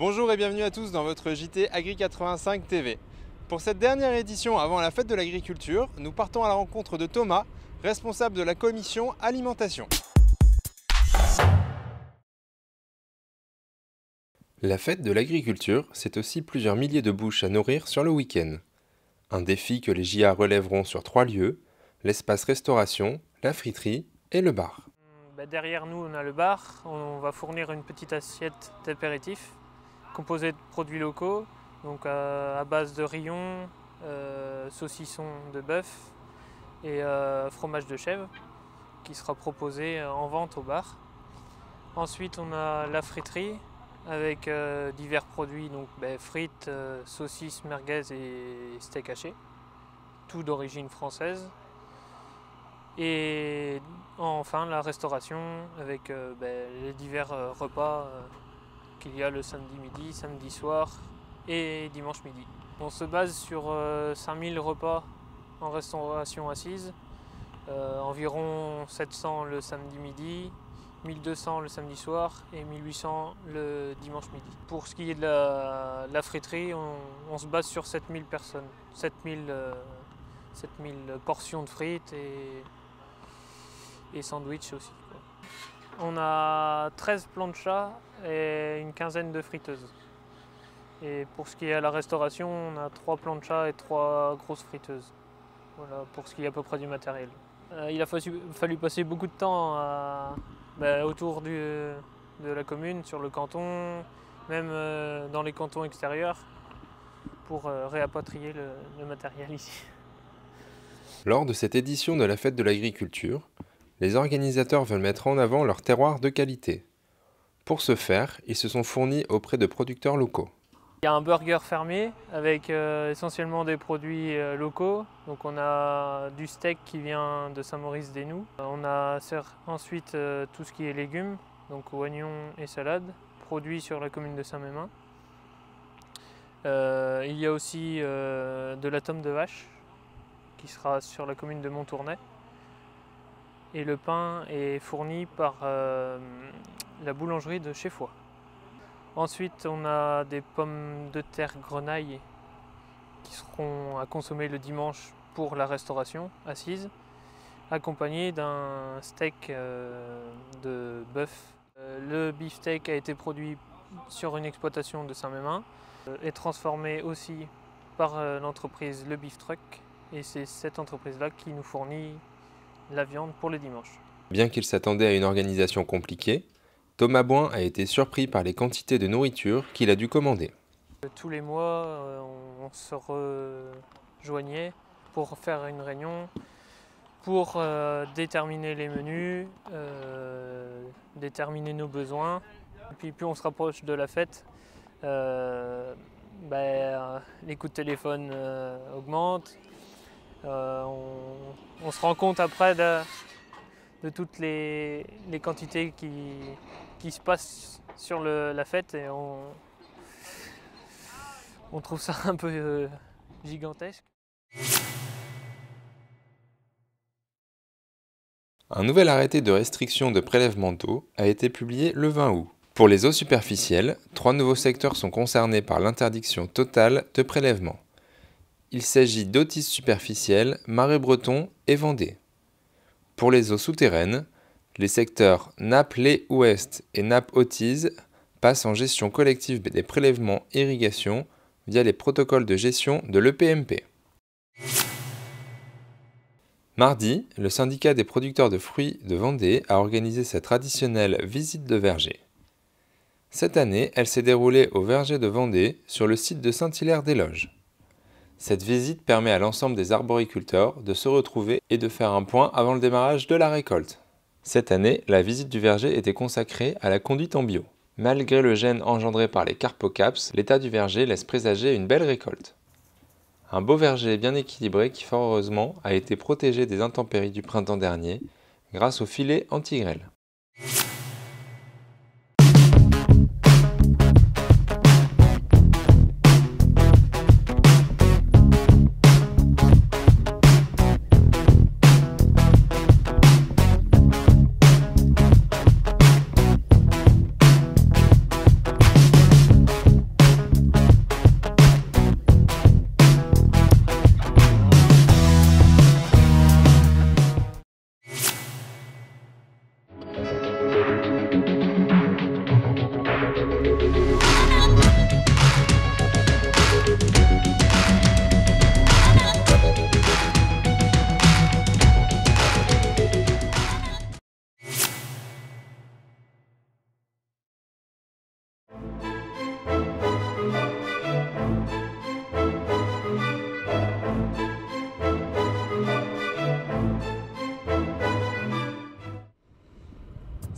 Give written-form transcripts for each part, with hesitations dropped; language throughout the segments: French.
Bonjour et bienvenue à tous dans votre JT Agri 85 TV. Pour cette dernière édition avant la fête de l'agriculture, nous partons à la rencontre de Thomas, responsable de la commission alimentation. La fête de l'agriculture, c'est aussi plusieurs milliers de bouches à nourrir sur le week-end. Un défi que les JA relèveront sur 3 lieux, l'espace restauration, la friterie et le bar. Derrière nous, on a le bar. On va fournir une petite assiette d'apéritif composée de produits locaux, donc à base de rillons, saucissons de bœuf et fromage de chèvre qui sera proposé en vente au bar. Ensuite, on a la friterie avec divers produits, donc frites, saucisses, merguez et steak haché, tout d'origine française. Et enfin la restauration avec les divers repas qu'il y a le samedi midi, samedi soir et dimanche midi. On se base sur 5000 repas en restauration assise, environ 700 le samedi midi, 1200 le samedi soir et 1800 le dimanche midi. Pour ce qui est de la friterie, on se base sur 7000 personnes, 7000 portions de frites et sandwich aussi. On a 13 planchas et une quinzaine de friteuses. Et pour ce qui est à la restauration, on a 3 planchas et 3 grosses friteuses. Voilà, pour ce qui est à peu près du matériel. Il a fallu passer beaucoup de temps autour de la commune, sur le canton, même dans les cantons extérieurs, pour réapatrier le matériel ici. Lors de cette édition de la fête de l'agriculture, les organisateurs veulent mettre en avant leur terroir de qualité. Pour ce faire, ils se sont fournis auprès de producteurs locaux. Il y a un burger fermier avec essentiellement des produits locaux. Donc on a du steak qui vient de Saint-Maurice-des-Noux. On a ensuite tout ce qui est légumes, donc oignons et salades, produits sur la commune de Saint-Mémin. Il y a aussi de la tome de vache qui sera sur la commune de Montournai. Et le pain est fourni par la boulangerie de chez Foix. Ensuite, on a des pommes de terre grenaille qui seront à consommer le dimanche pour la restauration assise, accompagné d'un steak de bœuf. Le beefsteak a été produit sur une exploitation de Saint-Mémin et transformé aussi par l'entreprise Le Beef Truck. Et c'est cette entreprise-là qui nous fournit la viande pour le dimanche. Bien qu'il s'attendait à une organisation compliquée, Thomas Boin a été surpris par les quantités de nourriture qu'il a dû commander. Tous les mois, on se rejoignait pour faire une réunion, pour déterminer les menus, déterminer nos besoins. Et puis plus on se rapproche de la fête, les coups de téléphone augmentent. On se rend compte après de toutes les quantités qui se passent sur la fête et on trouve ça un peu gigantesque. Un nouvel arrêté de restriction de prélèvement d'eau a été publié le 20 août. Pour les eaux superficielles, 3 nouveaux secteurs sont concernés par l'interdiction totale de prélèvement. Il s'agit d'Autis superficielle, Marais-Breton et Vendée. Pour les eaux souterraines, les secteurs Naples-Ouest et Naples-Autis passent en gestion collective des prélèvements irrigation via les protocoles de gestion de l'EPMP. Mardi, le syndicat des producteurs de fruits de Vendée a organisé sa traditionnelle visite de verger. Cette année, elle s'est déroulée au verger de Vendée sur le site de Saint-Hilaire-des-Loges. Cette visite permet à l'ensemble des arboriculteurs de se retrouver et de faire un point avant le démarrage de la récolte. Cette année, la visite du verger était consacrée à la conduite en bio. Malgré le gène engendré par les carpocaps, l'état du verger laisse présager une belle récolte. Un beau verger bien équilibré qui fort heureusement a été protégé des intempéries du printemps dernier grâce au filet anti-grêle.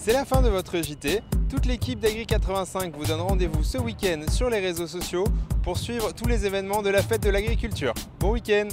C'est la fin de votre JT. Toute l'équipe d'Agri85 vous donne rendez-vous ce week-end sur les réseaux sociaux pour suivre tous les événements de la fête de l'agriculture. Bon week-end!